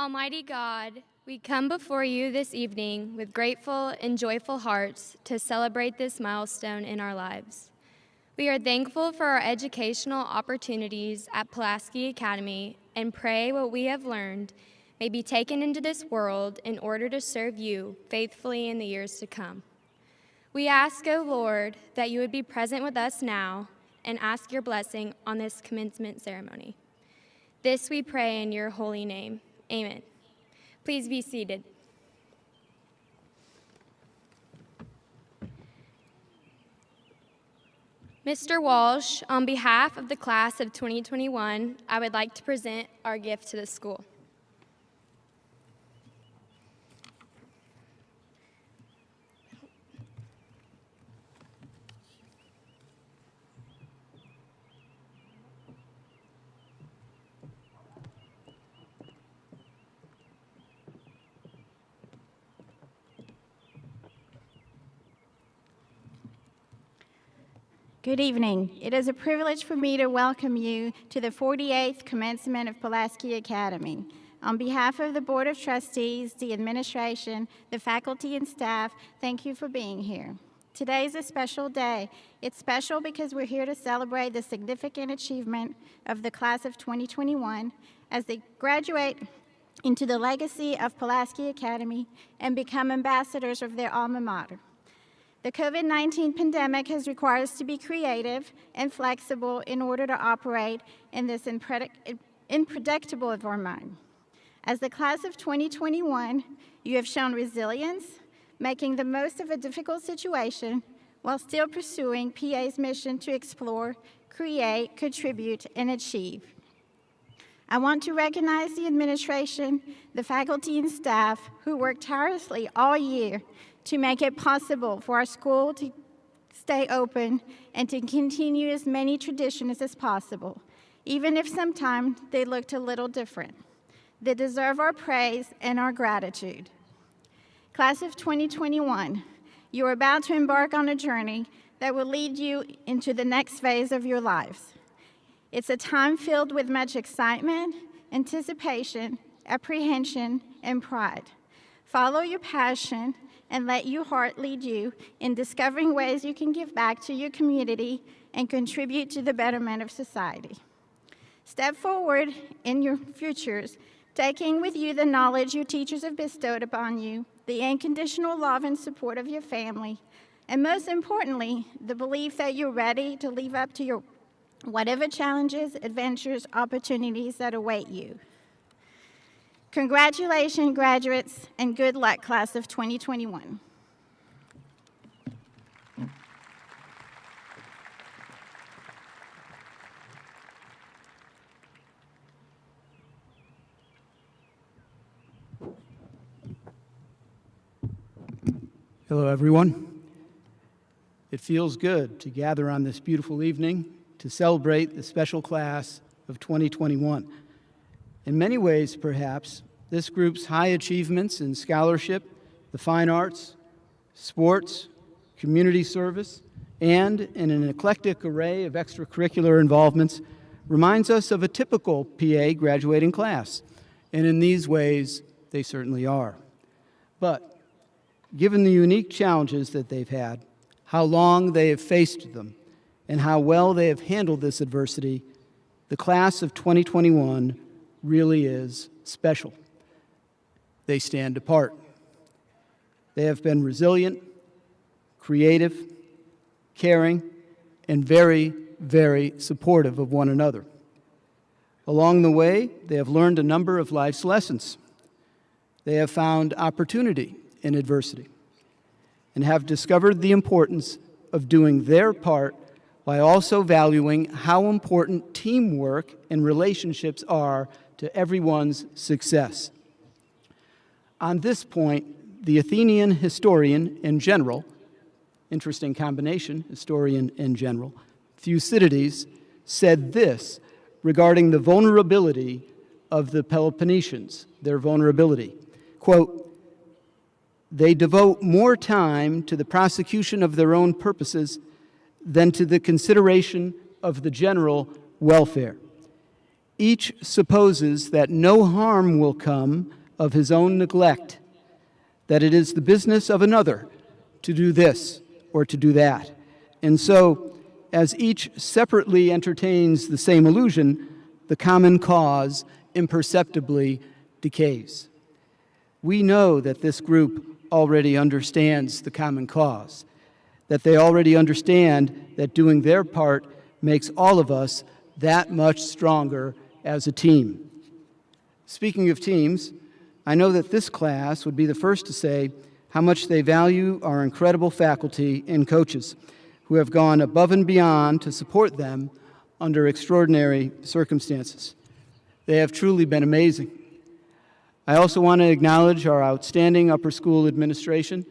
Almighty God, we come before you this evening with grateful and joyful hearts to celebrate this milestone in our lives. We are thankful for our educational opportunities at Pulaski Academy and pray what we have learned may be taken into this world in order to serve you faithfully in the years to come. We ask, O Lord, that you would be present with us now and ask your blessing on this commencement ceremony. This we pray in your holy name. Amen. Please be seated. Mr. Walsh, on behalf of the class of 2021, I would like to present our gift to the school. Good evening. It is a privilege for me to welcome you to the 48th commencement of Pulaski Academy. On behalf of the Board of Trustees, the administration, the faculty and staff, thank you for being here. Today is a special day. It's special because we're here to celebrate the significant achievement of the class of 2021 as they graduate into the legacy of Pulaski Academy and become ambassadors of their alma mater. The COVID-19 pandemic has required us to be creative and flexible in order to operate in this unpredictable environment. As the class of 2021, you have shown resilience, making the most of a difficult situation while still pursuing PA's mission to explore, create, contribute, and achieve. I want to recognize the administration, the faculty and staff who worked tirelessly all year to make it possible for our school to stay open and to continue as many traditions as possible, even if sometimes they looked a little different. They deserve our praise and our gratitude. Class of 2021, you are about to embark on a journey that will lead you into the next phase of your lives. It's a time filled with much excitement, anticipation, apprehension, and pride. Follow your passion and let your heart lead you in discovering ways you can give back to your community and contribute to the betterment of society. Step forward in your futures, taking with you the knowledge your teachers have bestowed upon you, the unconditional love and support of your family, and most importantly, the belief that you're ready to live up to your whatever challenges, adventures, opportunities that await you. Congratulations, graduates, and good luck, class of 2021. Hello, everyone. It feels good to gather on this beautiful evening to celebrate the special class of 2021. In many ways, perhaps, this group's high achievements in scholarship, the fine arts, sports, community service, and in an eclectic array of extracurricular involvements reminds us of a typical PA graduating class, and in these ways, they certainly are. But given the unique challenges that they've had, how long they have faced them, and how well they have handled this adversity, the class of 2021 really is special. They stand apart. They have been resilient, creative, caring, and very, very supportive of one another. Along the way, they have learned a number of life's lessons. They have found opportunity in adversity and have discovered the importance of doing their part by also valuing how important teamwork and relationships are to everyone's success. On this point, the Athenian historian in general, interesting combination, historian in general, Thucydides, said this regarding the vulnerability of the Peloponnesians, their vulnerability. Quote, "They devote more time to the prosecution of their own purposes than to the consideration of the general welfare. Each supposes that no harm will come of his own neglect, that it is the business of another to do this or to do that. And so, as each separately entertains the same illusion, the common cause imperceptibly decays. We know that this group already understands the common cause, that they already understand that doing their part makes all of us that much stronger as a team. Speaking of teams, I know that this class would be the first to say how much they value our incredible faculty and coaches who have gone above and beyond to support them under extraordinary circumstances. They have truly been amazing. I also want to acknowledge our outstanding upper school administration,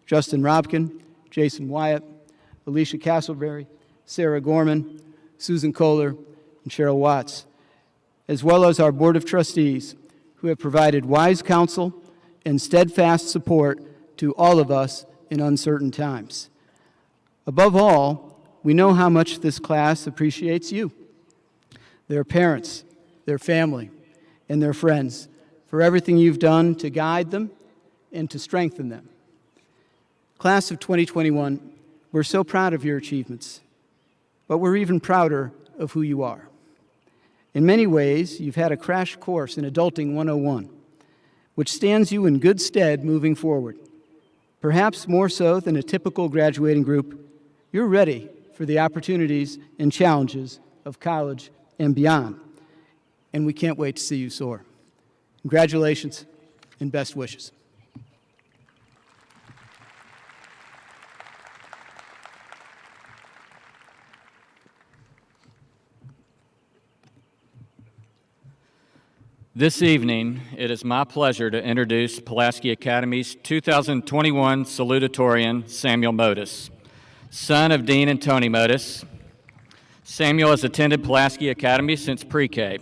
Justin Robkin, Jason Wyatt, Alicia Castleberry, Sarah Gorman, Susan Kohler, and Cheryl Watts, as well as our Board of Trustees, who have provided wise counsel and steadfast support to all of us in uncertain times. Above all, we know how much this class appreciates you, their parents, their family, and their friends, for everything you've done to guide them and to strengthen them. Class of 2021, we're so proud of your achievements, but we're even prouder of who you are. In many ways, you've had a crash course in Adulting 101, which stands you in good stead moving forward. Perhaps more so than a typical graduating group, you're ready for the opportunities and challenges of college and beyond, and we can't wait to see you soar. Congratulations and best wishes. This evening, it is my pleasure to introduce Pulaski Academy's 2021 salutatorian, Samuel Modis, son of Dean and Tony Modis. Samuel has attended Pulaski Academy since pre-K.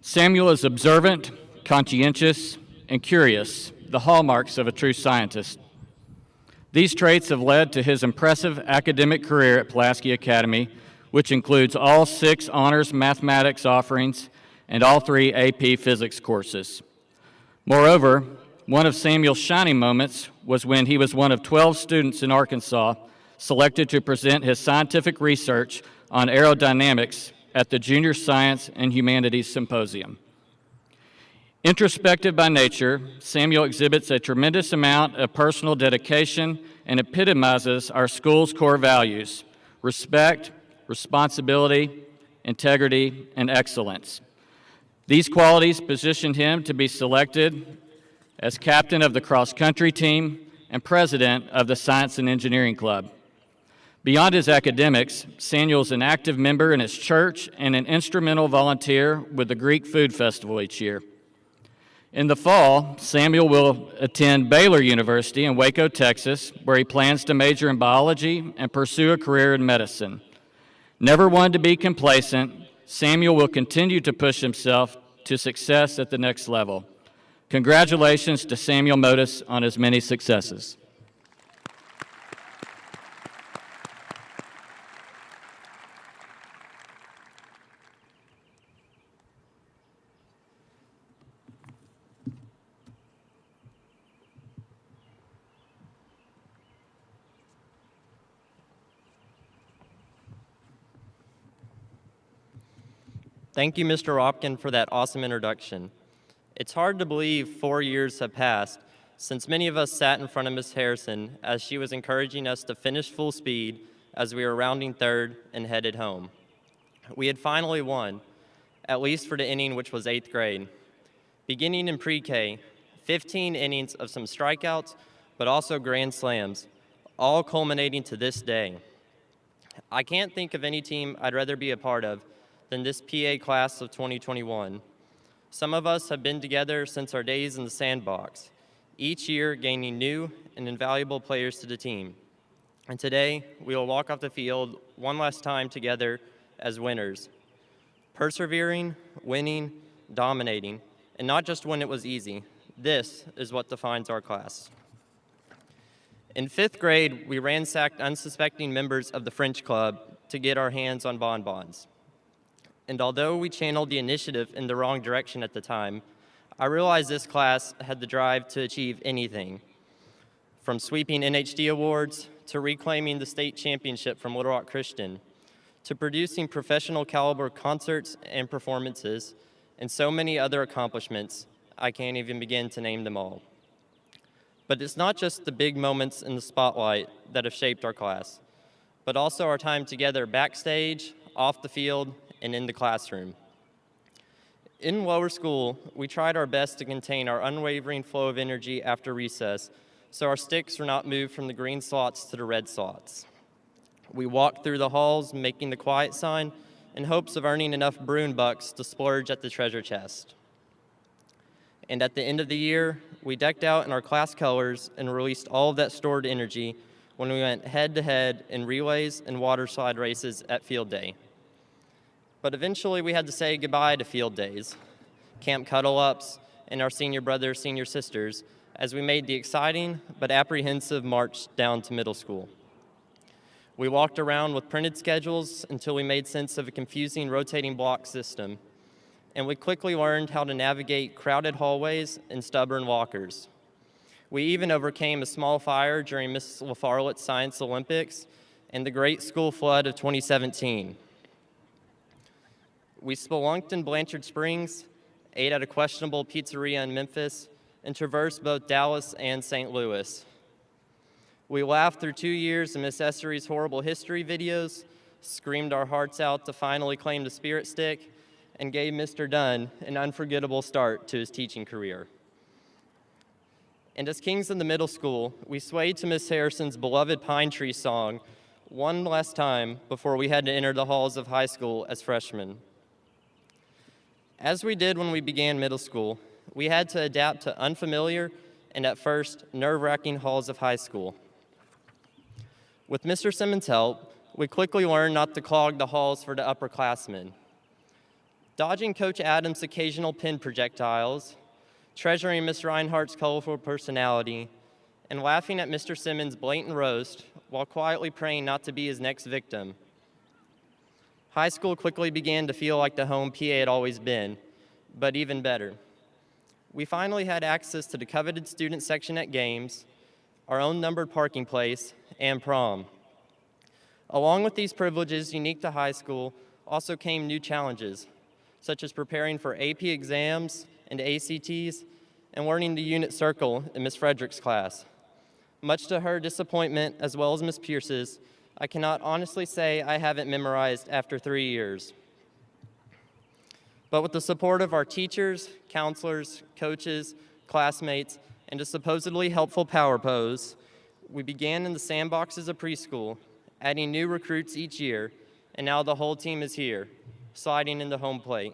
Samuel is observant, conscientious, and curious, the hallmarks of a true scientist. These traits have led to his impressive academic career at Pulaski Academy, which includes all 6 honors mathematics offerings and all 3 AP physics courses. Moreover, one of Samuel's shining moments was when he was one of 12 students in Arkansas selected to present his scientific research on aerodynamics at the Junior Science and Humanities Symposium. Introspective by nature, Samuel exhibits a tremendous amount of personal dedication and epitomizes our school's core values: respect, responsibility, integrity, and excellence. These qualities positioned him to be selected as captain of the cross-country team and president of the Science and Engineering Club. Beyond his academics, Samuel is an active member in his church and an instrumental volunteer with the Greek Food Festival each year. In the fall, Samuel will attend Baylor University in Waco, Texas, where he plans to major in biology and pursue a career in medicine. Never one to be complacent, Samuel will continue to push himself to success at the next level. Congratulations to Samuel Modis on his many successes. Thank you, Mr. Ropkin, for that awesome introduction. It's hard to believe 4 years have passed since many of us sat in front of Ms. Harrison as she was encouraging us to finish full speed as we were rounding third and headed home. We had finally won, at least for the inning which was 8th grade. Beginning in pre-K, 15 innings of some strikeouts, but also grand slams, all culminating to this day. I can't think of any team I'd rather be a part of than this PA class of 2021. Some of us have been together since our days in the sandbox, each year gaining new and invaluable players to the team. And today, we will walk off the field one last time together as winners. Persevering, winning, dominating, and not just when it was easy. This is what defines our class. In 5th grade, we ransacked unsuspecting members of the French Club to get our hands on bonbons. And although we channeled the initiative in the wrong direction at the time, I realized this class had the drive to achieve anything, from sweeping NHD awards to reclaiming the state championship from Little Rock Christian, to producing professional caliber concerts and performances, and so many other accomplishments, I can't even begin to name them all. But it's not just the big moments in the spotlight that have shaped our class, but also our time together backstage, off the field, and in the classroom. In lower school, we tried our best to contain our unwavering flow of energy after recess, so our sticks were not moved from the green slots to the red slots. We walked through the halls making the quiet sign in hopes of earning enough Bruin bucks to splurge at the treasure chest. And at the end of the year, we decked out in our class colors and released all of that stored energy when we went head-to-head in relays and water slide races at field day. But eventually we had to say goodbye to field days, camp cuddle-ups, and our senior brothers, senior sisters, as we made the exciting but apprehensive march down to middle school. We walked around with printed schedules until we made sense of a confusing rotating block system, and we quickly learned how to navigate crowded hallways and stubborn walkers. We even overcame a small fire during Mrs. LaFarlett's Science Olympics and the Great School Flood of 2017. We spelunked in Blanchard Springs, ate at a questionable pizzeria in Memphis, and traversed both Dallas and St. Louis. We laughed through 2 years of Miss Essery's horrible history videos, screamed our hearts out to finally claim the Spirit Stick, and gave Mr. Dunn an unforgettable start to his teaching career. And as kings in the middle school, we swayed to Miss Harrison's beloved Pine Tree song one last time before we had to enter the halls of high school as freshmen. As we did when we began middle school, we had to adapt to unfamiliar and at first nerve-wracking halls of high school. With Mr. Simmons' help, we quickly learned not to clog the halls for the upperclassmen. Dodging Coach Adams' occasional pin projectiles, treasuring Miss Reinhardt's colorful personality, and laughing at Mr. Simmons' blatant roast while quietly praying not to be his next victim. High school quickly began to feel like the home PA had always been, but even better. We finally had access to the coveted student section at games, our own numbered parking place, and prom. Along with these privileges unique to high school also came new challenges, such as preparing for AP exams and ACTs and learning the unit circle in Ms. Frederick's class. Much to her disappointment, as well as Ms. Pierce's, I cannot honestly say I haven't memorized after 3 years. But with the support of our teachers, counselors, coaches, classmates, and a supposedly helpful power pose, we began in the sandboxes of preschool, adding new recruits each year, and now the whole team is here, sliding into home plate.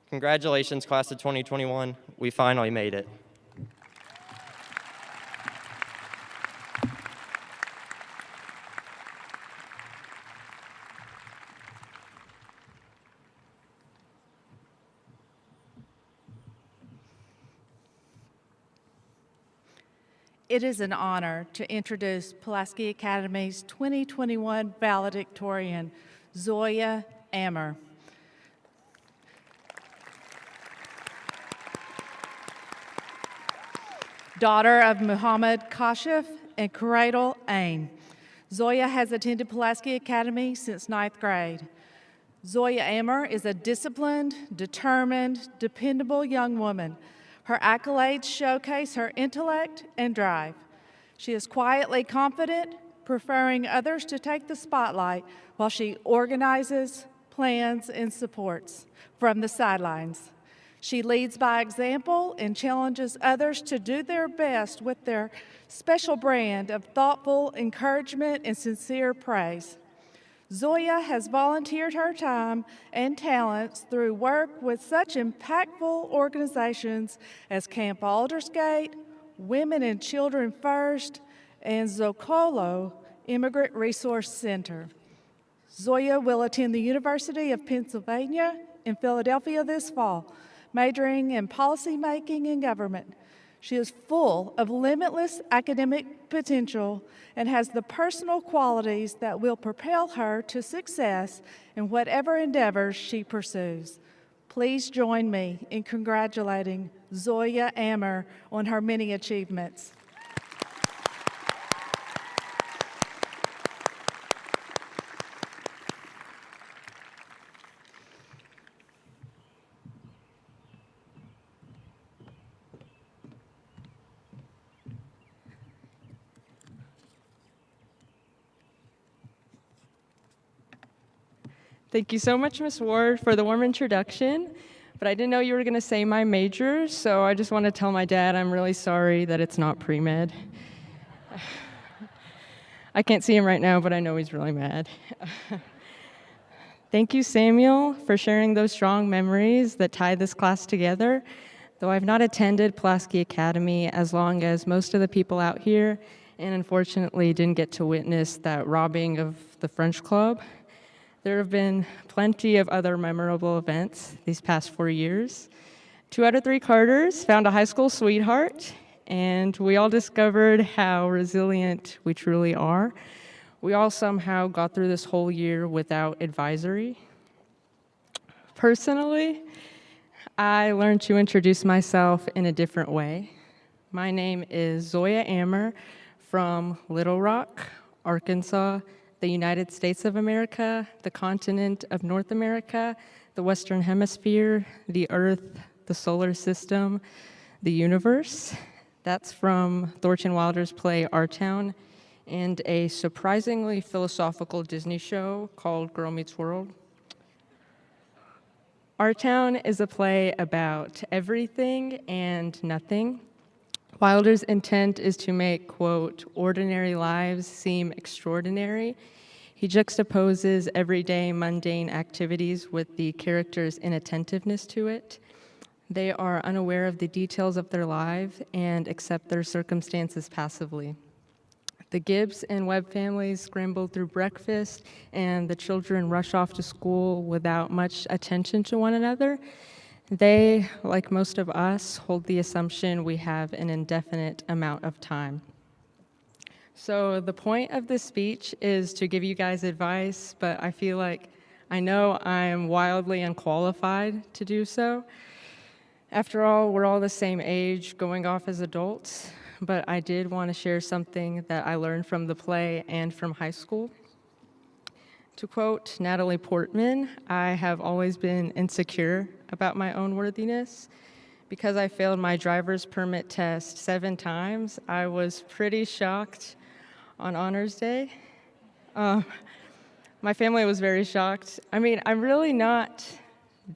Congratulations, class of 2021. We finally made it. It is an honor to introduce Pulaski Academy's 2021 valedictorian, Zoe Hu. Daughter of Muhammad Kashif and Carroll Ain. Zoe has attended Pulaski Academy since 9th grade. Zoe Hu is a disciplined, determined, dependable young woman. Her accolades showcase her intellect and drive. She is quietly confident, preferring others to take the spotlight while she organizes, plans, and supports from the sidelines. She leads by example and challenges others to do their best with their special brand of thoughtful encouragement and sincere praise. Zoe has volunteered her time and talents through work with such impactful organizations as Camp Aldersgate, Women and Children First, and Zocalo Immigrant Resource Center. Zoe will attend the University of Pennsylvania in Philadelphia this fall, majoring in policymaking and government. She is full of limitless academic potential and has the personal qualities that will propel her to success in whatever endeavors she pursues. Please join me in congratulating Zoya Ammer on her many achievements. Thank you so much, Ms. Ward, for the warm introduction. But I didn't know you were going to say my major, so I just want to tell my dad I'm really sorry that it's not pre-med. I can't see him right now, but I know he's really mad. Thank you, Samuel, for sharing those strong memories that tie this class together. Though I've not attended Pulaski Academy as long as most of the people out here, and unfortunately didn't get to witness that robbing of the French Club, there have been plenty of other memorable events these past 4 years. 2 out of 3 Carters found a high school sweetheart, and we all discovered how resilient we truly are. We all somehow got through this whole year without advisory. Personally, I learned to introduce myself in a different way. My name is Zoya Ammer from Little Rock, Arkansas, the United States of America, the continent of North America, the Western Hemisphere, the Earth, the solar system, the universe. That's from Thornton Wilder's play Our Town and a surprisingly philosophical Disney show called Girl Meets World. Our Town is a play about everything and nothing. Wilder's intent is to make, quote, ordinary lives seem extraordinary. He juxtaposes everyday mundane activities with the characters' inattentiveness to it. They are unaware of the details of their life and accept their circumstances passively. The Gibbs and Webb families scramble through breakfast, and the children rush off to school without much attention to one another. They, like most of us, hold the assumption we have an indefinite amount of time. So the point of this speech is to give you guys advice, but I feel like I know I'm wildly unqualified to do so. After all, we're all the same age, going off as adults, but I did want to share something that I learned from the play and from high school. To quote Natalie Portman, I have always been insecure about my own worthiness. Because I failed my driver's permit test 7 times, I was pretty shocked on Honors Day. My family was very shocked. I mean, I'm really not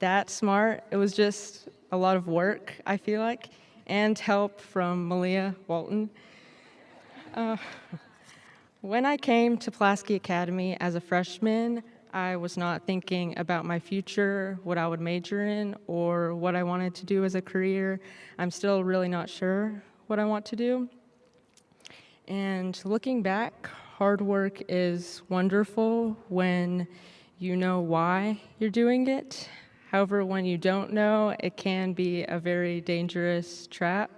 that smart. It was just a lot of work, I feel like, and help from Malia Walton. When I came to Pulaski Academy as a freshman, I was not thinking about my future, what I would major in, or what I wanted to do as a career. I'm still really not sure what I want to do. And looking back, hard work is wonderful when you know why you're doing it. However, when you don't know, it can be a very dangerous trap.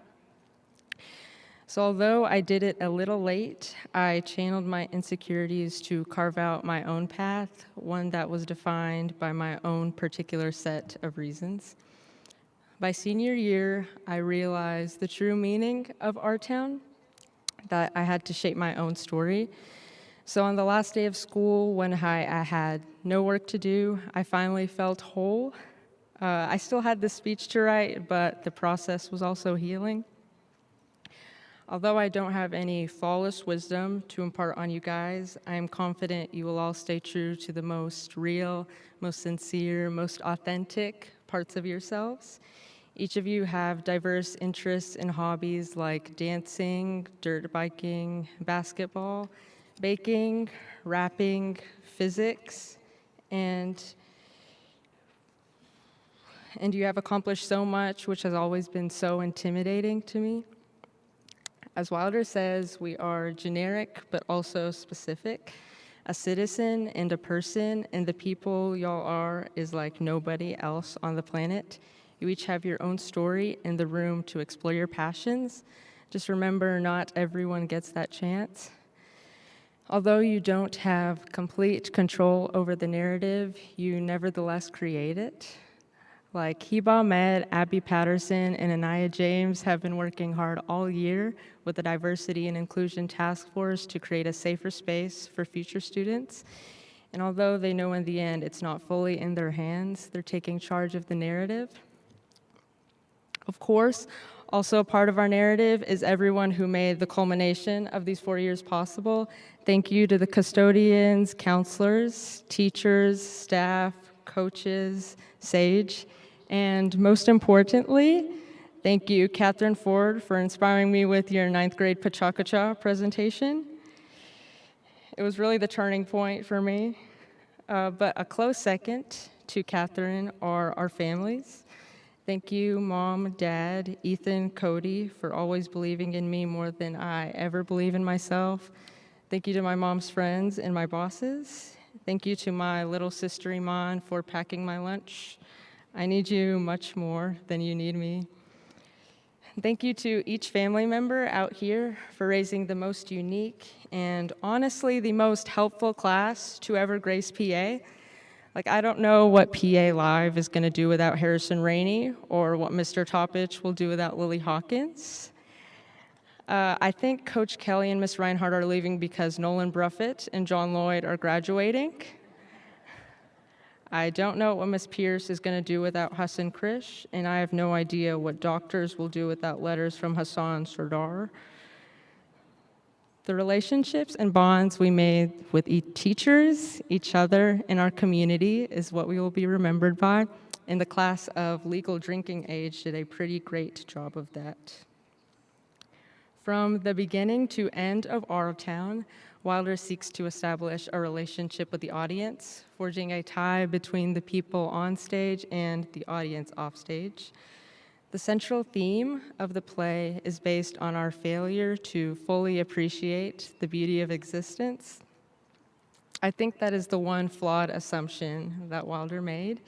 So although I did it a little late, I channeled my insecurities to carve out my own path, one that was defined by my own particular set of reasons. By senior year, I realized the true meaning of Our Town, that I had to shape my own story. So on the last day of school, when I had no work to do, I finally felt whole. I still had the speech to write, but the process was also healing. Although I don't have any flawless wisdom to impart on you guys, I am confident you will all stay true to the most real, most sincere, most authentic parts of yourselves. Each of you have diverse interests and hobbies like dancing, dirt biking, basketball, baking, rapping, physics, and you have accomplished so much, which has always been so intimidating to me. As Wilder says, we are generic, but also specific. A citizen and a person, and the people y'all are is like nobody else on the planet. You each have your own story and the room to explore your passions. Just remember, not everyone gets that chance. Although you don't have complete control over the narrative, you nevertheless create it. Like Heba Ahmed, Abby Patterson, and Anaya James have been working hard all year with the Diversity and Inclusion Task Force to create a safer space for future students. And although they know in the end it's not fully in their hands, they're taking charge of the narrative. Of course, also a part of our narrative is everyone who made the culmination of these 4 years possible. Thank you to the custodians, counselors, teachers, staff, coaches, SAGE, and most importantly, thank you, Catherine Ford, for inspiring me with your 9th grade Pachakacha presentation. It was really the turning point for me, but a close second to Catherine are our families. Thank you, Mom, Dad, Ethan, Cody, for always believing in me more than I ever believe in myself. Thank you to my mom's friends and my bosses. Thank you to my little sister Iman for packing my lunch. I need you much more than you need me. Thank you to each family member out here for raising the most unique and honestly the most helpful class to ever grace PA. Like, I don't know what PA Live is gonna do without Harrison Rainey or what Mr. Toppich will do without Lily Hawkins. I think Coach Kelly and Miss Reinhardt are leaving because Nolan Bruffett and John Lloyd are graduating. I don't know what Miss Pierce is going to do without Hassan Krish, and I have no idea what doctors will do without letters from Hassan Sardar. The relationships and bonds we made with teachers, each other, and our community is what we will be remembered by, and the class of legal drinking age did a pretty great job of that. From the beginning to end of Our Town, Wilder seeks to establish a relationship with the audience, forging a tie between the people on stage and the audience off stage. The central theme of the play is based on our failure to fully appreciate the beauty of existence. I think that is the one flawed assumption that Wilder made,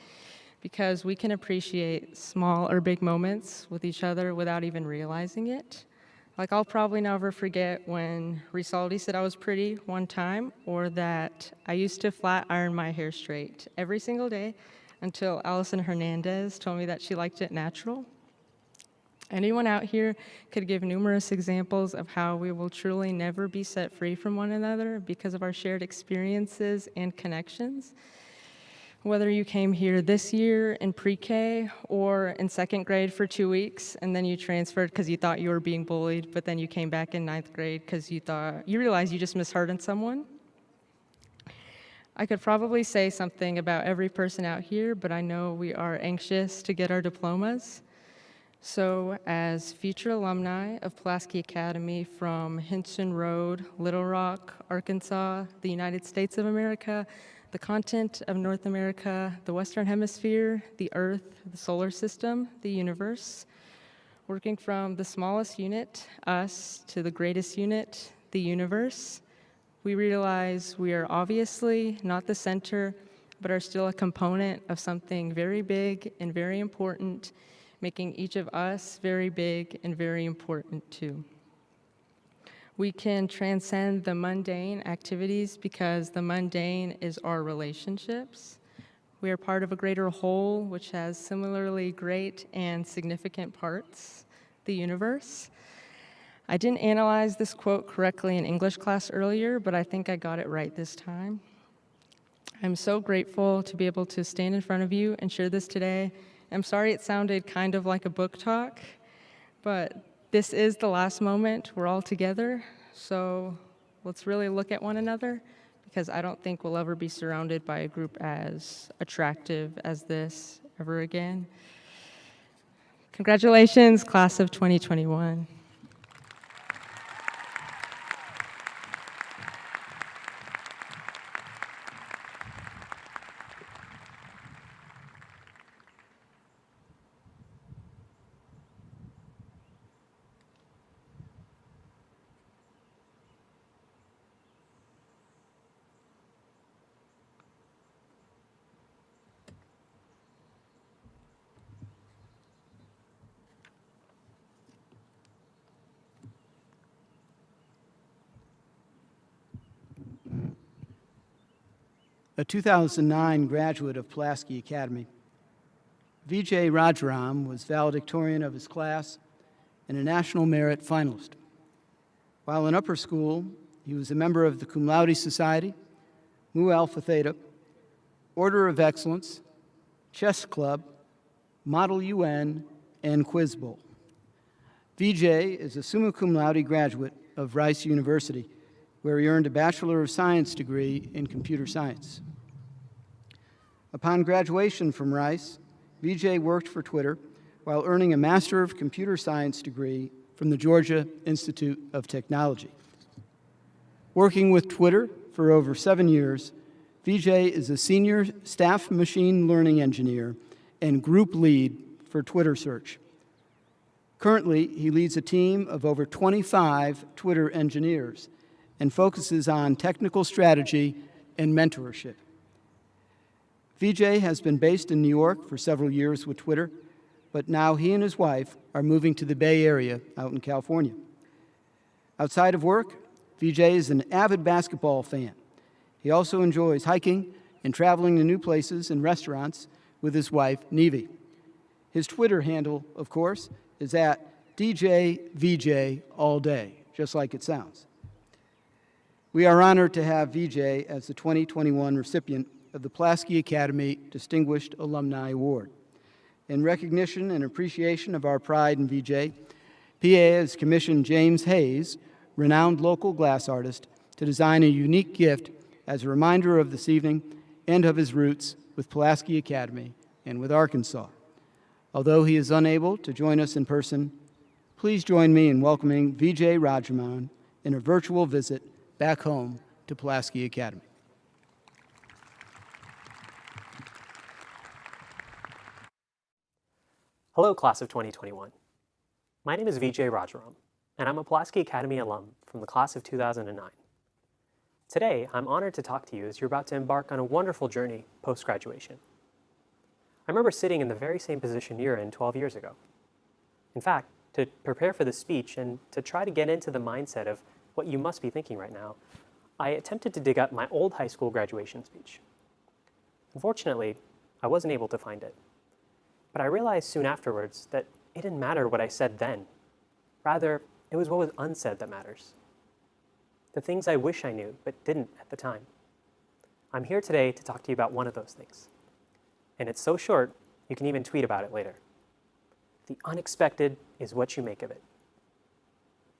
because we can appreciate small or big moments with each other without even realizing it. Like, I'll probably never forget when Risaldi said I was pretty one time, or that I used to flat iron my hair straight every single day until Allison Hernandez told me that she liked it natural. Anyone out here could give numerous examples of how we will truly never be set free from one another because of our shared experiences and connections. Whether you came here this year in pre-K or in 2nd grade for 2 weeks, and then you transferred because you thought you were being bullied, but then you came back in 9th grade because you realized you just misheard someone. I could probably say something about every person out here, but I know we are anxious to get our diplomas. So as future alumni of Pulaski Academy from Hinton Road, Little Rock, Arkansas, the United States of America, the continent of North America, the Western Hemisphere, the Earth, the solar system, the universe, working from the smallest unit, us, to the greatest unit, the universe, we realize we are obviously not the center, but are still a component of something very big and very important, making each of us very big and very important too. We can transcend the mundane activities because the mundane is our relationships. We are part of a greater whole, which has similarly great and significant parts, the universe. I didn't analyze this quote correctly in English class earlier, but I think I got it right this time. I'm so grateful to be able to stand in front of you and share this today. I'm sorry it sounded kind of like a book talk, but this is the last moment we're all together, so let's really look at one another, because I don't think we'll ever be surrounded by a group as attractive as this ever again. Congratulations, class of 2021. A 2009 graduate of Pulaski Academy, Vijay Rajaram was valedictorian of his class and a National Merit finalist. While in upper school, he was a member of the Cum Laude Society, Mu Alpha Theta, Order of Excellence, Chess Club, Model UN, and Quiz Bowl. Vijay is a summa cum laude graduate of Rice University, where he earned a Bachelor of Science degree in computer science. Upon graduation from Rice, Vijay worked for Twitter while earning a Master of Computer Science degree from the Georgia Institute of Technology. Working with Twitter for over 7 years, Vijay is a senior staff machine learning engineer and group lead for Twitter Search. Currently, he leads a team of over 25 Twitter engineers and focuses on technical strategy and mentorship. Vijay has been based in New York for several years with Twitter, but now he and his wife are moving to the Bay Area out in California. Outside of work, Vijay is an avid basketball fan. He also enjoys hiking and traveling to new places and restaurants with his wife, Nevi. His Twitter handle, of course, is at DJVJ all day, just like it sounds. We are honored to have Vijay as the 2021 recipient of the Pulaski Academy Distinguished Alumni Award. In recognition and appreciation of our pride in Vijay, PA has commissioned James Hayes, renowned local glass artist, to design a unique gift as a reminder of this evening and of his roots with Pulaski Academy and with Arkansas. Although he is unable to join us in person, please join me in welcoming Vijay Rajaram in a virtual visit back home to Pulaski Academy. Hello, class of 2021. My name is Vijay Rajaram, and I'm a Pulaski Academy alum from the class of 2009. Today, I'm honored to talk to you as you're about to embark on a wonderful journey post-graduation. I remember sitting in the very same position you're in 12 years ago. In fact, to prepare for this speech and to try to get into the mindset of what you must be thinking right now, I attempted to dig up my old high school graduation speech. Unfortunately, I wasn't able to find it. But I realized soon afterwards that it didn't matter what I said then. Rather, it was what was unsaid that matters. The things I wish I knew, but didn't at the time. I'm here today to talk to you about one of those things. And it's so short, you can even tweet about it later. The unexpected is what you make of it.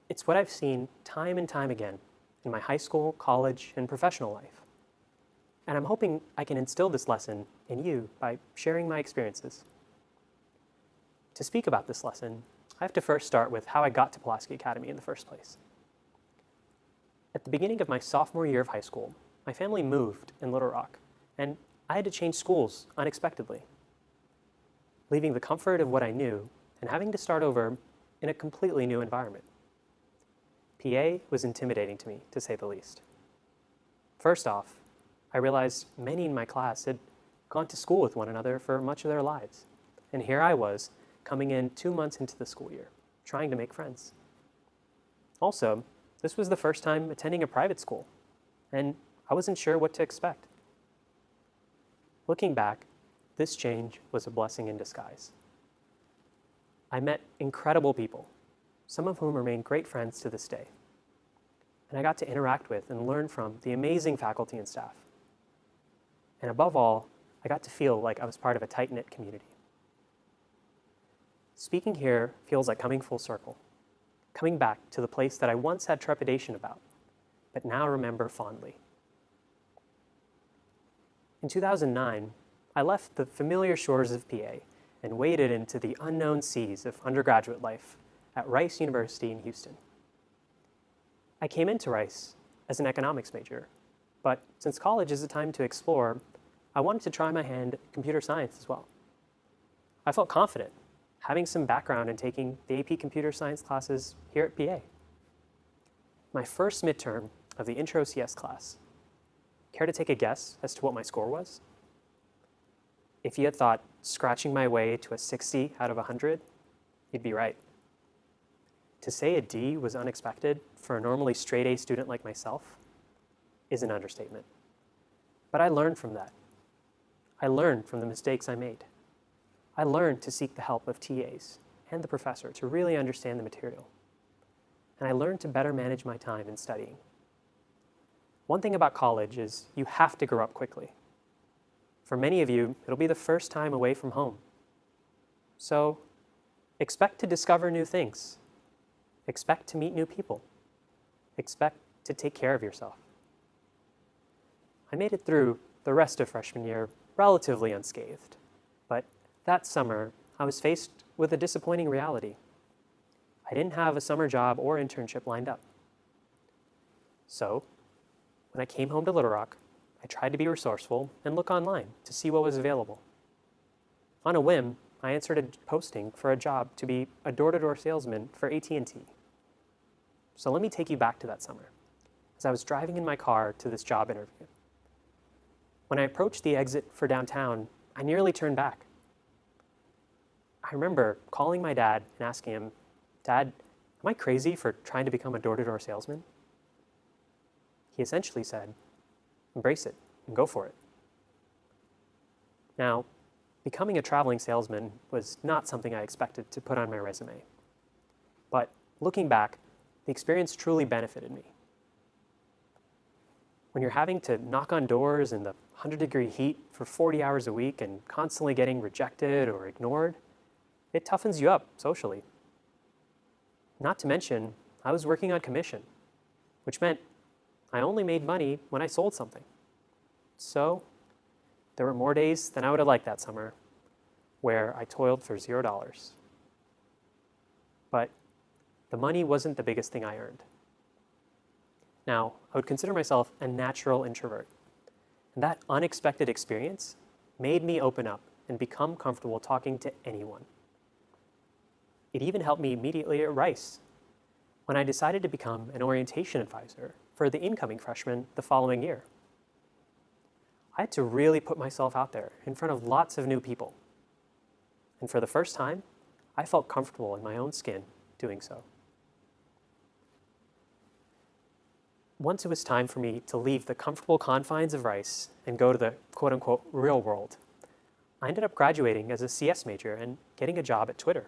It's what I've seen time and time again in my high school, college, and professional life. And I'm hoping I can instill this lesson in you by sharing my experiences. To speak about this lesson, I have to first start with how I got to Pulaski Academy in the first place. At the beginning of my sophomore year of high school, my family moved in Little Rock, and I had to change schools unexpectedly, leaving the comfort of what I knew and having to start over in a completely new environment. PA was intimidating to me, to say the least. First off, I realized many in my class had gone to school with one another for much of their lives, and here I was, coming in 2 months into the school year, trying to make friends. Also, this was the first time attending a private school, and I wasn't sure what to expect. Looking back, this change was a blessing in disguise. I met incredible people, some of whom remain great friends to this day. And I got to interact with and learn from the amazing faculty and staff. And above all, I got to feel like I was part of a tight-knit community. Speaking here feels like coming full circle, coming back to the place that I once had trepidation about, but now remember fondly. In 2009, I left the familiar shores of PA and waded into the unknown seas of undergraduate life at Rice University in Houston. I came into Rice as an economics major, but since college is a time to explore, I wanted to try my hand at computer science as well. I felt confident, having some background in taking the AP computer science classes here at PA. My first midterm of the Intro CS class. Care to take a guess as to what my score was? If you had thought scratching my way to a 60 out of 100, you'd be right. To say a D was unexpected for a normally straight A student like myself is an understatement. But I learned from that. I learned from the mistakes I made. I learned to seek the help of TAs and the professor to really understand the material. And I learned to better manage my time in studying. One thing about college is you have to grow up quickly. For many of you, it'll be the first time away from home. So expect to discover new things. Expect to meet new people. Expect to take care of yourself. I made it through the rest of freshman year relatively unscathed, but that summer I was faced with a disappointing reality. I didn't have a summer job or internship lined up. So when I came home to Little Rock, I tried to be resourceful and look online to see what was available. On a whim, I answered a posting for a job to be a door-to-door salesman for AT&T. So let me take you back to that summer, as I was driving in my car to this job interview. When I approached the exit for downtown, I nearly turned back. I remember calling my dad and asking him, "Dad, am I crazy for trying to become a door-to-door salesman?" He essentially said, "Embrace it and go for it." Now, becoming a traveling salesman was not something I expected to put on my resume. But looking back, the experience truly benefited me. When you're having to knock on doors in the 100-degree heat for 40 hours a week and constantly getting rejected or ignored, it toughens you up socially. Not to mention, I was working on commission, which meant I only made money when I sold something. So there were more days than I would have liked that summer where I toiled for $0. But the money wasn't the biggest thing I earned. Now, I would consider myself a natural introvert. And that unexpected experience made me open up and become comfortable talking to anyone. It even helped me immediately at Rice when I decided to become an orientation advisor for the incoming freshmen the following year. I had to really put myself out there in front of lots of new people. And for the first time, I felt comfortable in my own skin doing so. Once it was time for me to leave the comfortable confines of Rice and go to the quote-unquote real world, I ended up graduating as a CS major and getting a job at Twitter.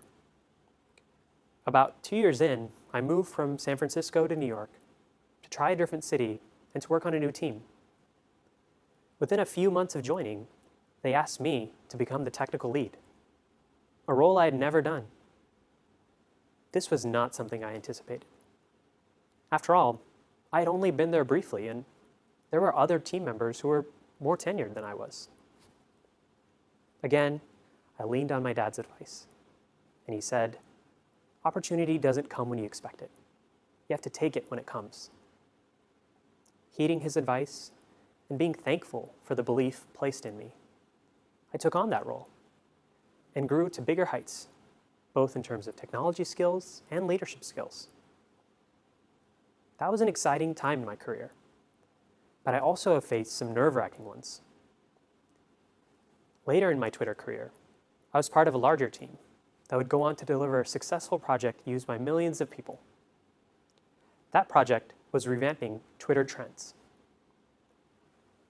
About 2 years in, I moved from San Francisco to New York to try a different city and to work on a new team. Within a few months of joining, they asked me to become the technical lead, a role I had never done. This was not something I anticipated. After all, I had only been there briefly, and there were other team members who were more tenured than I was. Again, I leaned on my dad's advice, and he said, "Opportunity doesn't come when you expect it. You have to take it when it comes." Heeding his advice and being thankful for the belief placed in me, I took on that role and grew to bigger heights, both in terms of technology skills and leadership skills. That was an exciting time in my career, but I also have faced some nerve-wracking ones. Later in my Twitter career, I was part of a larger team that would go on to deliver a successful project used by millions of people. That project was revamping Twitter trends.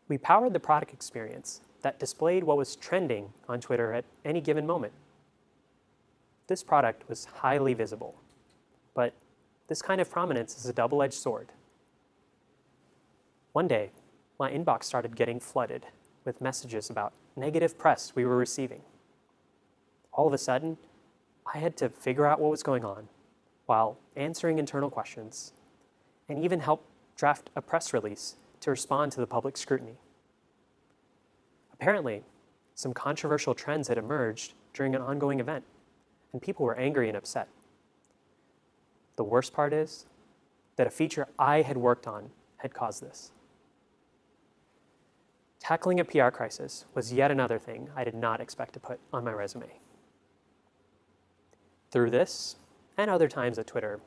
We powered the product experience that displayed what was trending on Twitter at any given moment. This product was highly visible, but this kind of prominence is a double-edged sword. One day, my inbox started getting flooded with messages about negative press we were receiving. All of a sudden, I had to figure out what was going on while answering internal questions and even help draft a press release to respond to the public scrutiny. Apparently, some controversial trends had emerged during an ongoing event, and people were angry and upset. The worst part is that a feature I had worked on had caused this. Tackling a PR crisis was yet another thing I did not expect to put on my resume. Through this, and other times at Twitter,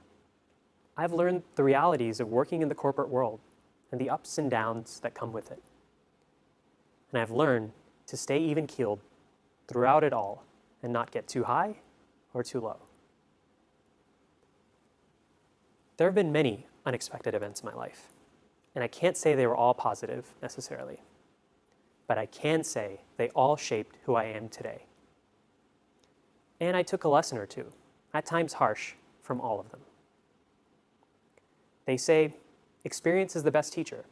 I've learned the realities of working in the corporate world and the ups and downs that come with it. And I've learned to stay even-keeled throughout it all and not get too high or too low. There have been many unexpected events in my life, and I can't say they were all positive necessarily, but I can say they all shaped who I am today. And I took a lesson or two, at times harsh, from all of them. They say, experience is the best teacher.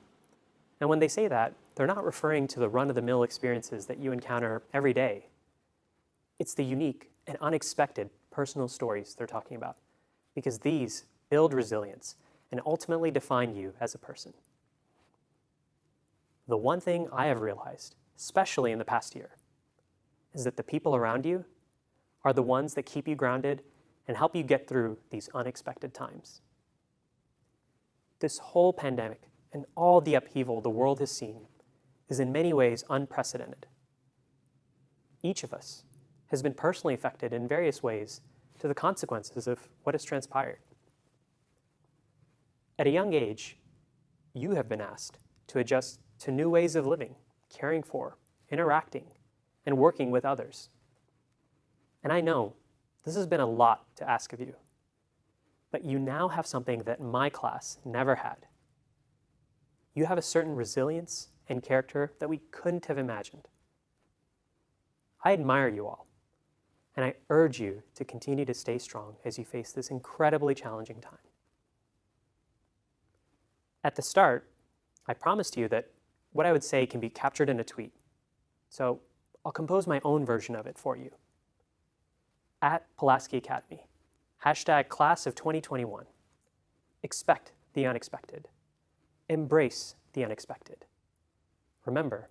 And when they say that, they're not referring to the run-of-the-mill experiences that you encounter every day. It's the unique and unexpected personal stories they're talking about, because these build resilience and ultimately define you as a person. The one thing I have realized, especially in the past year, is that the people around you are the ones that keep you grounded and help you get through these unexpected times. This whole pandemic and all the upheaval the world has seen is in many ways unprecedented. Each of us has been personally affected in various ways to the consequences of what has transpired. At a young age, you have been asked to adjust to new ways of living, caring for, interacting, and working with others. And I know this has been a lot to ask of you, but you now have something that my class never had. You have a certain resilience and character that we couldn't have imagined. I admire you all, and I urge you to continue to stay strong as you face this incredibly challenging time. At the start, I promised you that what I would say can be captured in a tweet, so I'll compose my own version of it for you. At Pulaski Academy, #class of 2021. Expect the unexpected. Embrace the unexpected. Remember,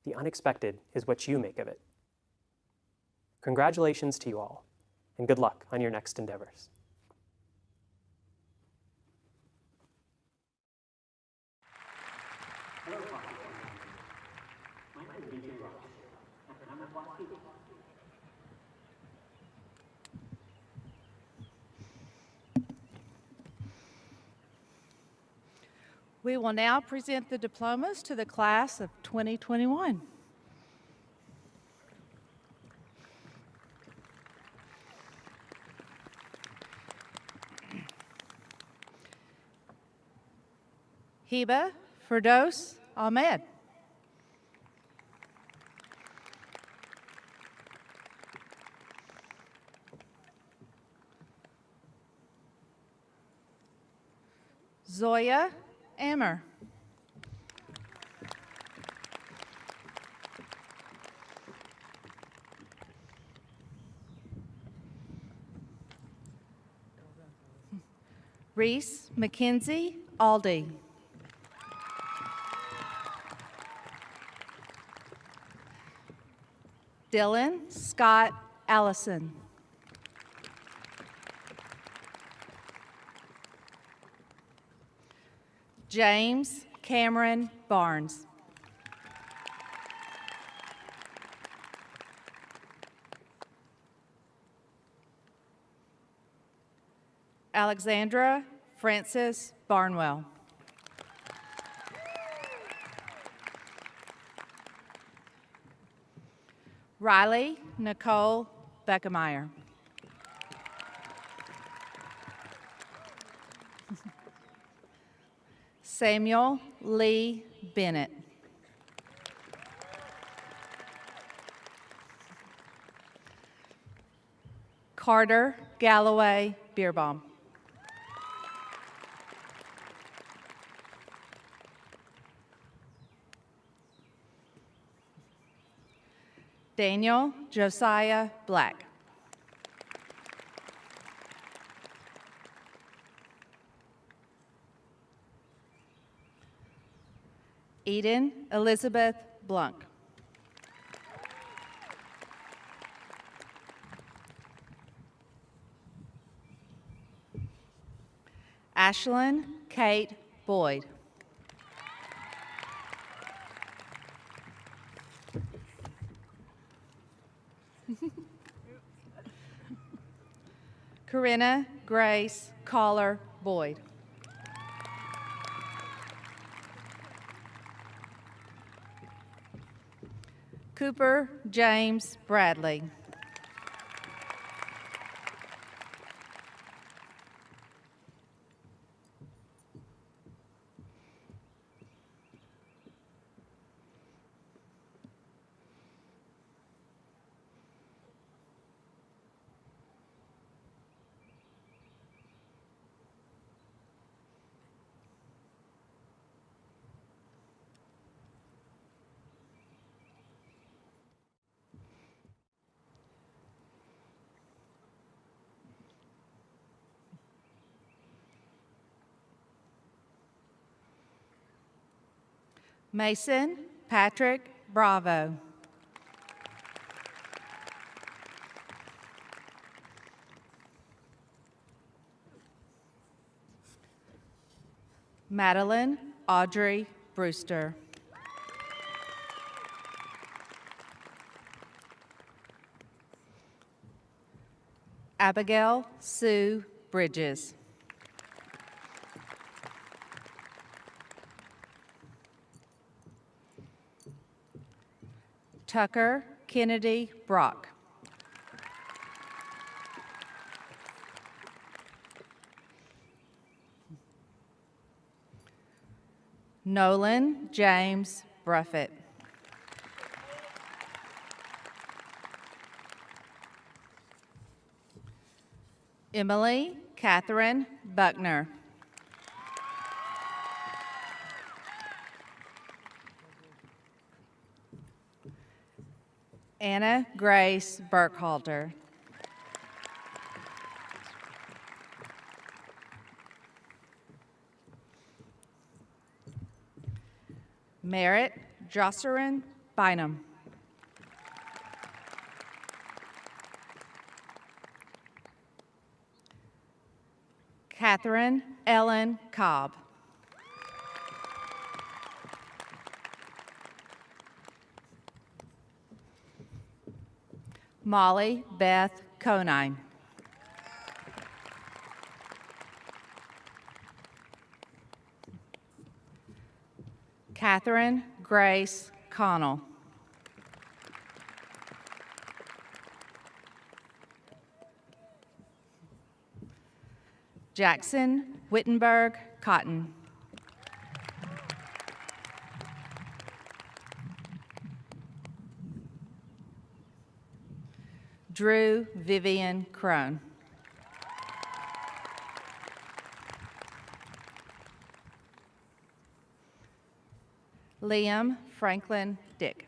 the unexpected is what you make of it. Congratulations to you all, and good luck on your next endeavors. We will now present the diplomas to the class of 2021. Hiba Firdos Ahmed. Zoya Ammer. Reese Mackenzie Aldi. Dylan Scott Allison. James Cameron Barnes. Alexandra Frances Barnwell. Riley Nicole Beckemeyer. Samuel Lee Bennett. Carter Galloway Beerbaum. Daniel Josiah Black. Eden Elizabeth Blunk. Ashlyn Kate Boyd. Corinna Grace Collar Boyd. Cooper James Bradley. Mason Patrick Bravo. Madeline Audrey Brewster. Abigail Sue Bridges. Tucker Kennedy Brock. Nolan James Bruffett. Emily Catherine Buckner. Anna Grace Burkhalter. Merritt Jocelyn Bynum. Catherine Ellen Cobb. Molly Beth Conine. Catherine Grace Connell. Jackson Wittenberg Cotton. Drew Vivian Crone. Liam Franklin Dick.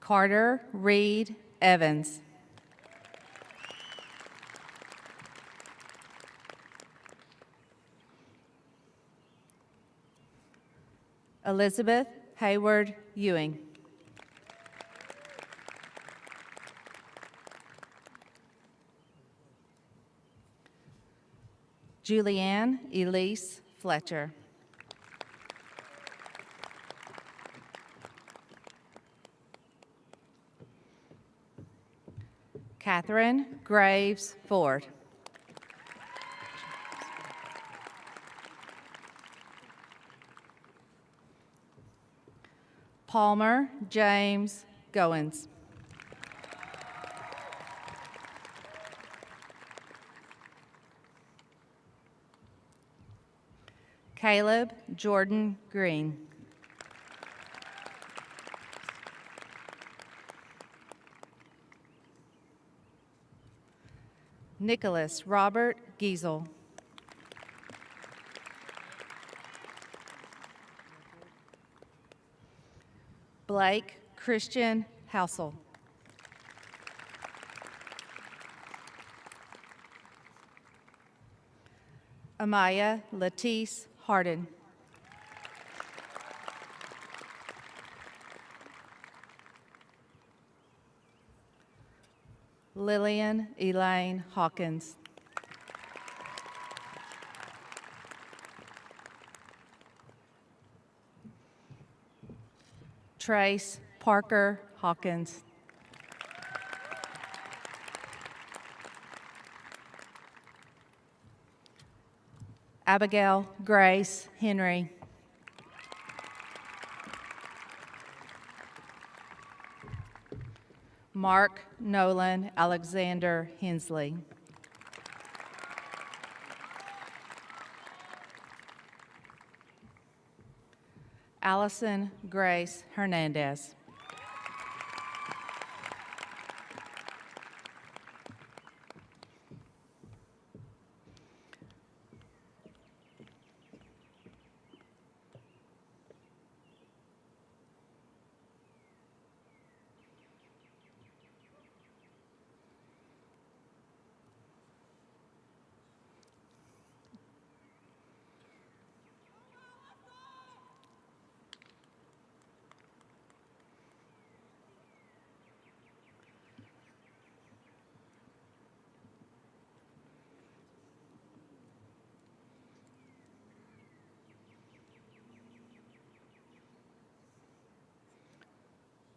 Carter Reed Evans. Elizabeth Hayward Ewing. Julianne Elise Fletcher. Catherine Graves Ford. Palmer James Goins. Caleb Jordan Green. Nicholas Robert Giesel. Blake Christian Housel. Amaya Latisse Harden. Lillian Elaine Hawkins. Trace Parker Hawkins. Abigail Grace Henry. Mark Nolan Alexander Hensley. Allison Grace Hernandez.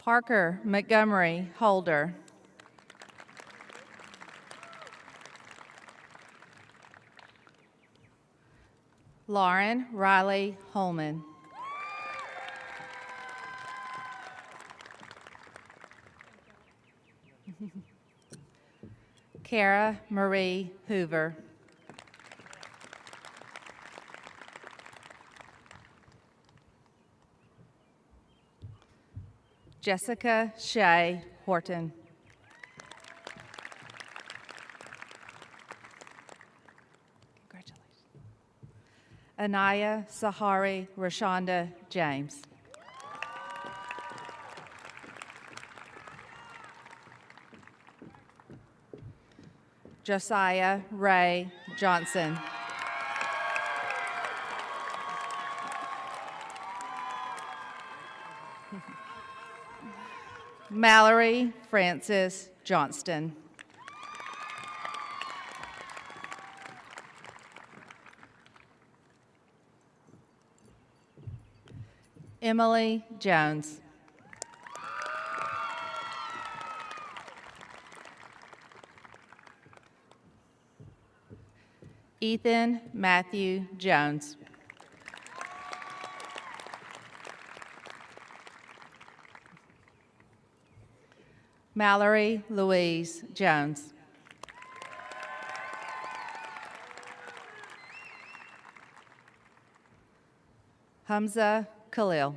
Parker Montgomery Holder. Lauren Riley Holman. Kara Marie Hoover. Jessica Shea Horton. Congratulations. Anaya Sahari Rashonda James. Josiah Ray Johnson. Mallory Francis Johnston. Emily Jones. Ethan Matthew Jones. Mallory Louise Jones. Hamza Khalil.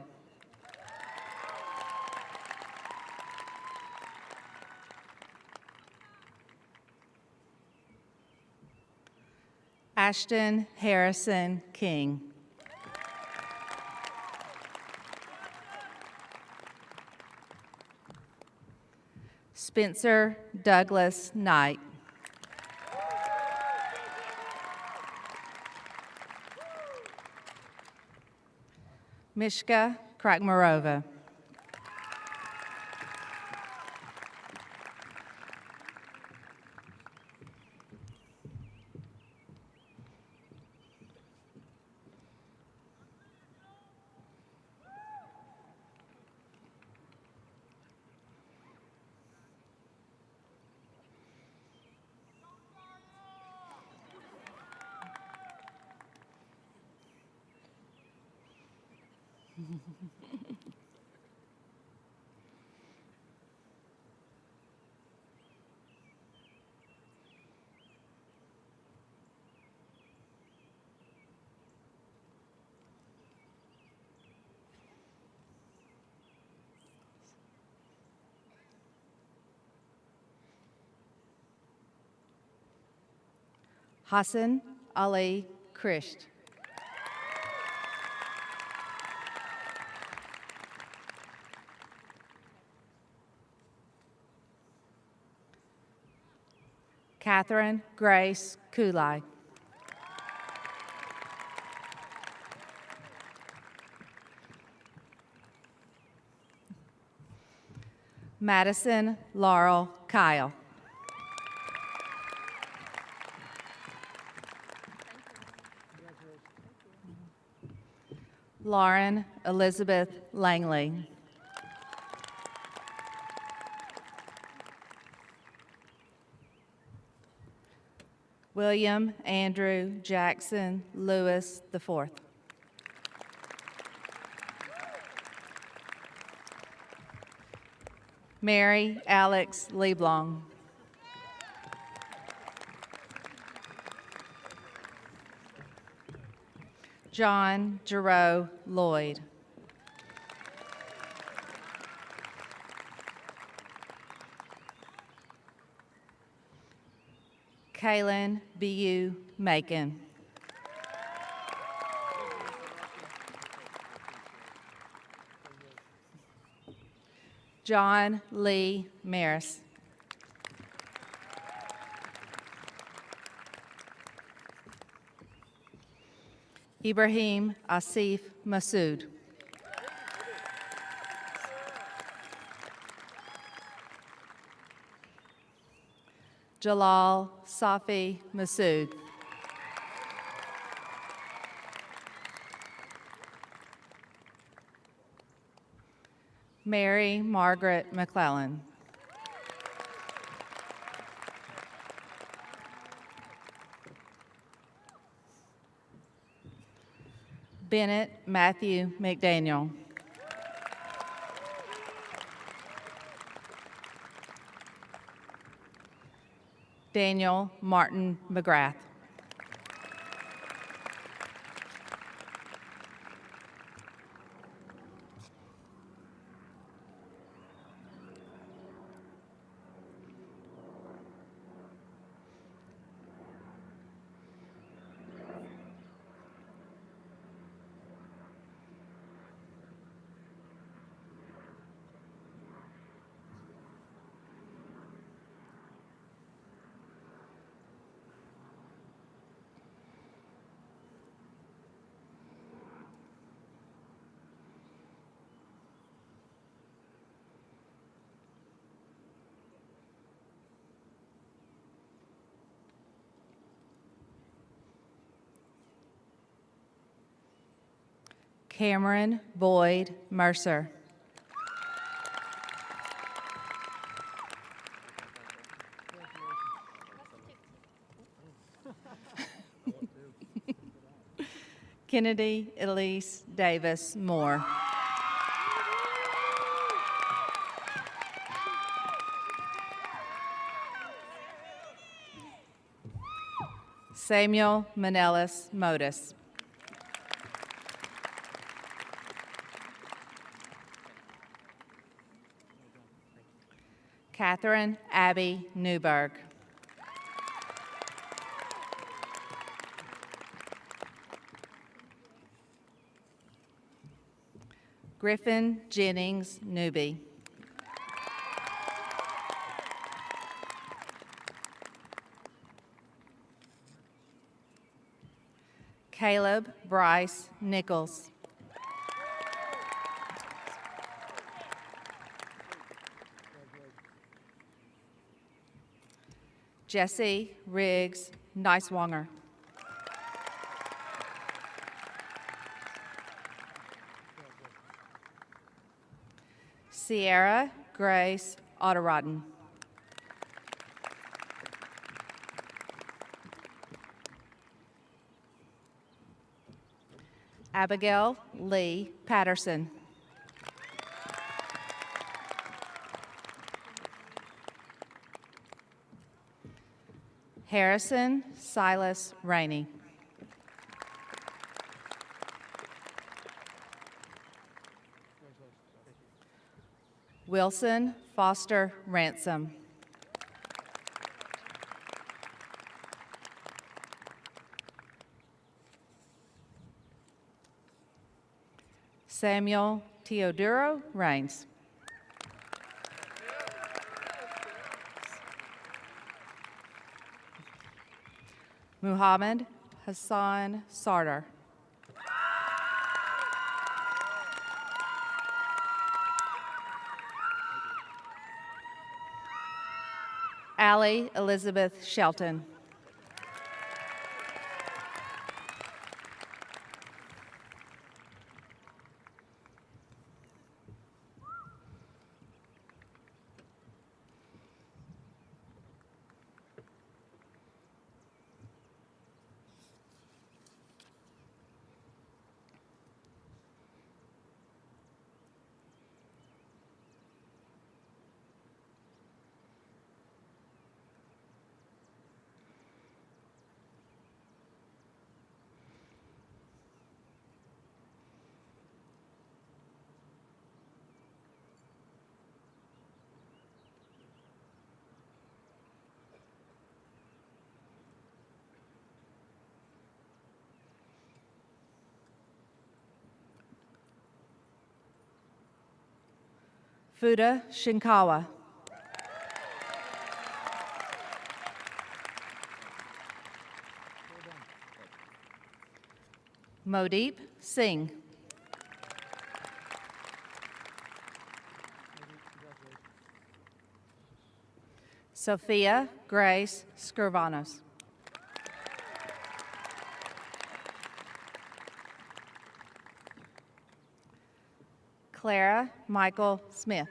Ashton Harrison King. Spencer Douglas Knight. Mishka Krakmarova. Hassan Ali Krisht. Catherine Grace Kulai. Madison Laurel Kyle. Lauren Elizabeth Langley. William Andrew Jackson Lewis IV. Mary Alex Leblong. John Giroux Lloyd. Kaylin B.U. Macon. John Lee Maris. Ibrahim Asif Masood. Jalal Safi Masood. Mary Margaret McClellan. Bennett Matthew McDaniel. Daniel Martin McGrath. Cameron Boyd Mercer. Kennedy Elise Davis Moore. Samuel Manelis Modis. Catherine Abby Newberg. Griffin Jennings Newby. Caleb Bryce Nichols. Jesse Riggs Neiswanger. Sierra Grace Otterodden. Abigail Lee Patterson. Harrison Silas Rainey. Wilson Foster Ransom. Samuel Teodoro Rains. Muhammad Hassan Sardar. Allie Elizabeth Shelton. Fuda Shinkawa. Modeep Singh. Sophia Grace Skurvanos. Clara Michael Smith.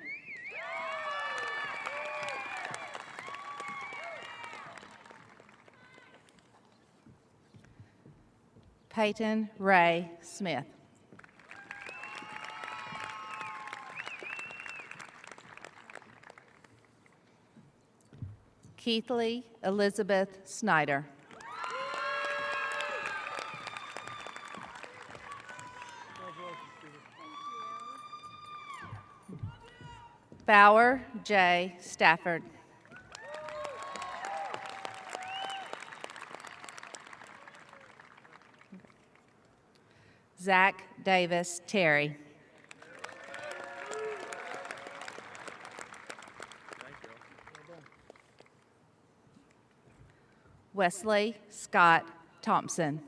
Peyton Ray Smith. Keithley Elizabeth Snyder. Bauer J. Stafford. Zach Davis Terry. Wesley Scott Thompson.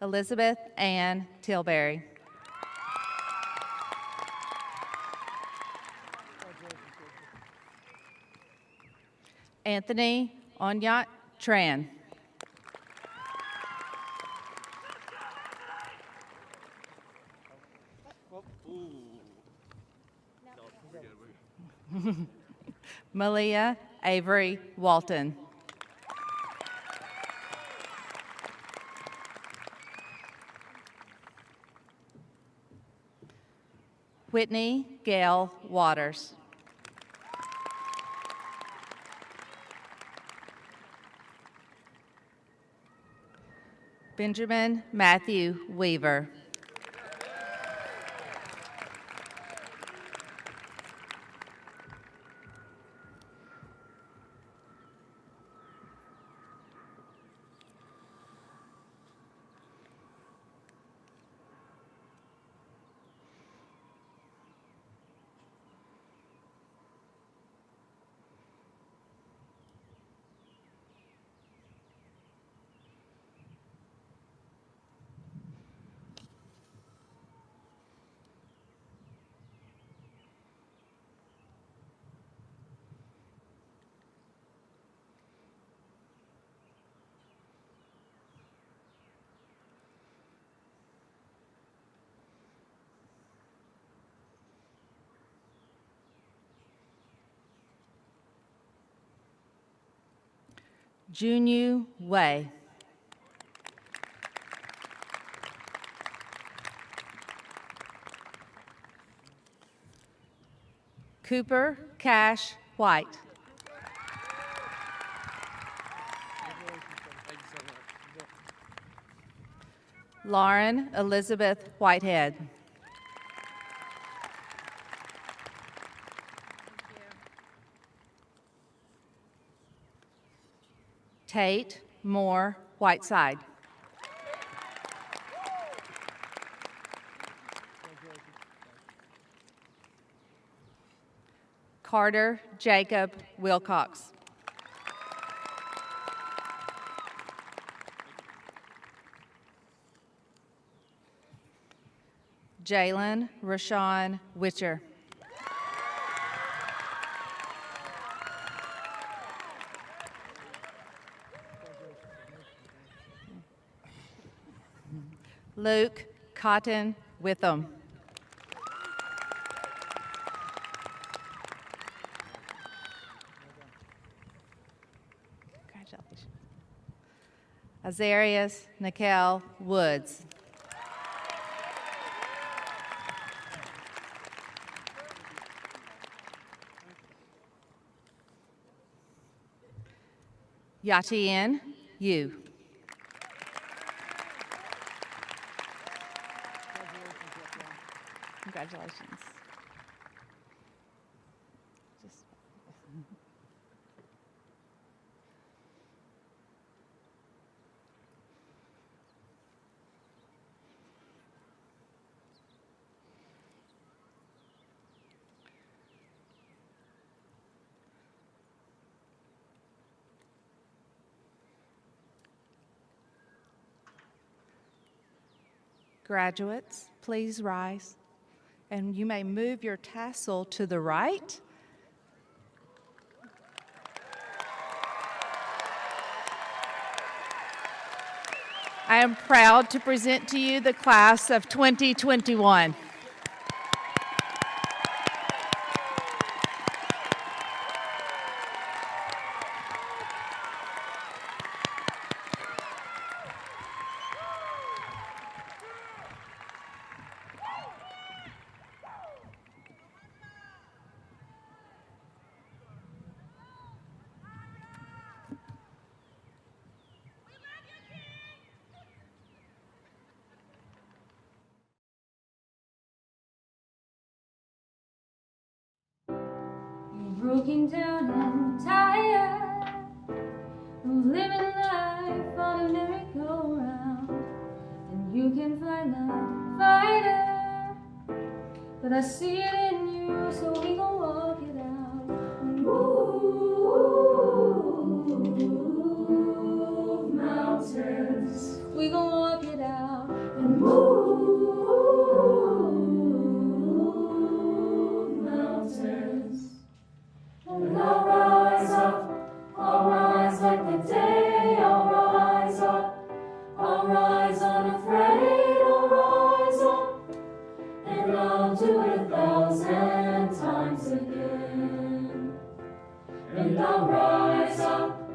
Elizabeth Ann Tilbury. Anthony Onyat Tran. Malia Avery Walton. Whitney Gail Waters. Benjamin Matthew Weaver. Junyu Wei. Cooper Cash White. Lauren Elizabeth Whitehead. Tate Moore Whiteside. Carter Jacob Wilcox. Jalen Rashawn Witcher. Luke Cotton Witham. Congratulations. Azarius Nikel Woods. Yatien Yu. Congratulations. Graduates, please rise. And you may move your tassel to the right. I am proud to present to you the class of 2021. Broken down and tired of living life on a merry-go-round, and you can find the fighter, but I see it in you, so we gon' walk it out. Move mountains, we gon' walk it out and move mountains. And I'll rise up, I'll rise like the day, I'll rise up, I'll rise unafraid, I'll rise up, and I'll do it 1,000 times again. And I'll rise up,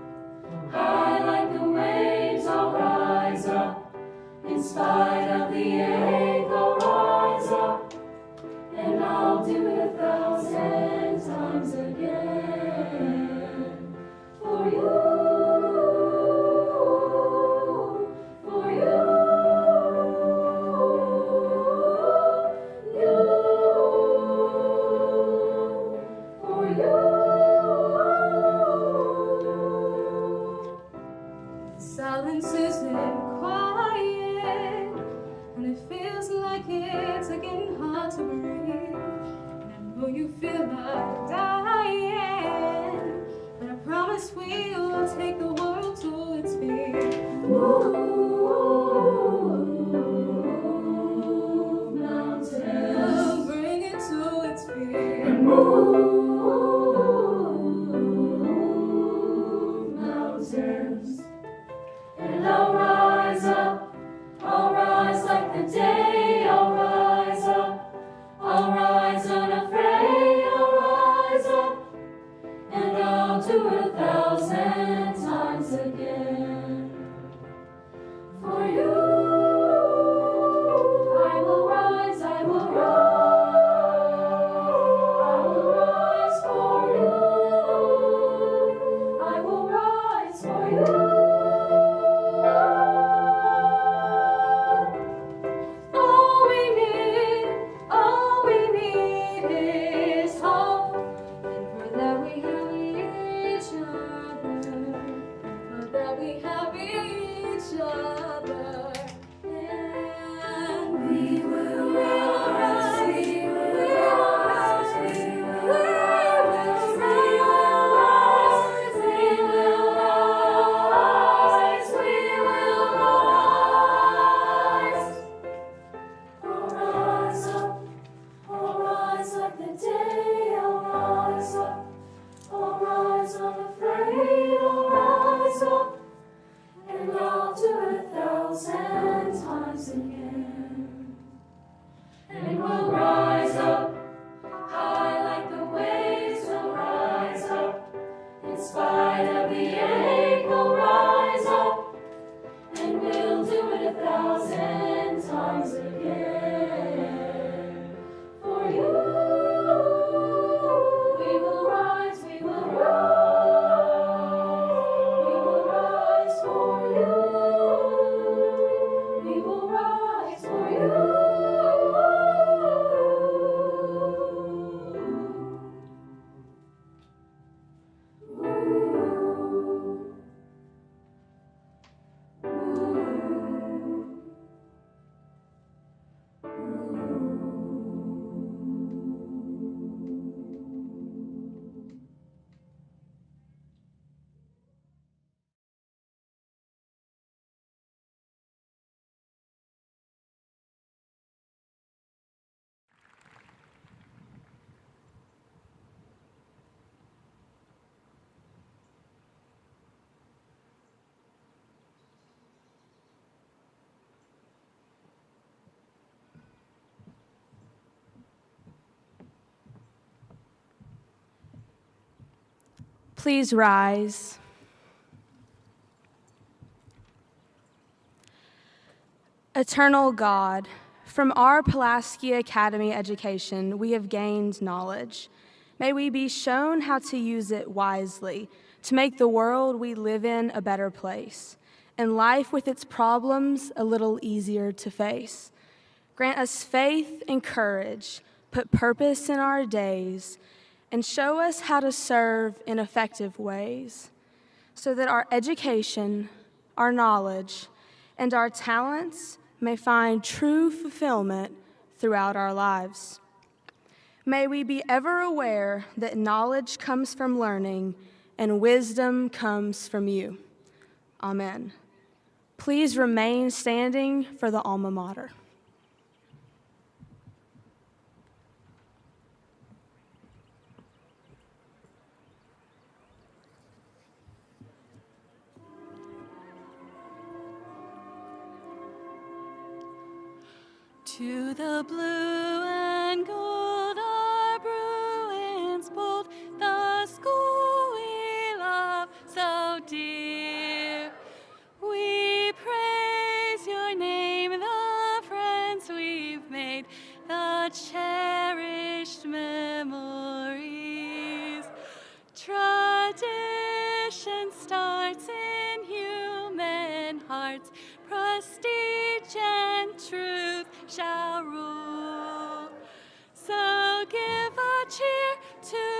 high like the waves, I'll rise up, in spite of the ache, I'll rise up, and I'll do it 1,000 times again. For you, for you, you, for you. The silence isn't quiet, and it feels like it's getting hard to breathe. And I know you feel like dying, but I promise we'll take the world to its feet. Move mountains, bring it to its feet. And move mountains. And I'll rise up, I'll rise like the day, I'll rise up, I'll rise unafraid, I'll rise up, and I'll do it 1,000 times again. For you, I will rise, I will rise, I will rise. Please rise. Eternal God, from our Pulaski Academy education, we have gained knowledge. May we be shown how to use it wisely to make the world we live in a better place, and life with its problems a little easier to face. Grant us faith and courage, put purpose in our days, and show us how to serve in effective ways, so that our education, our knowledge, and our talents may find true fulfillment throughout our lives. May we be ever aware that knowledge comes from learning and wisdom comes from you. Amen. Please remain standing for the alma mater. To the blue and gold, our Bruins bold, the school we love so dear. We praise your name, the friends we've made, the cherished memories. Tradition starts in human hearts, prestige and truth shall rule. So give a cheer to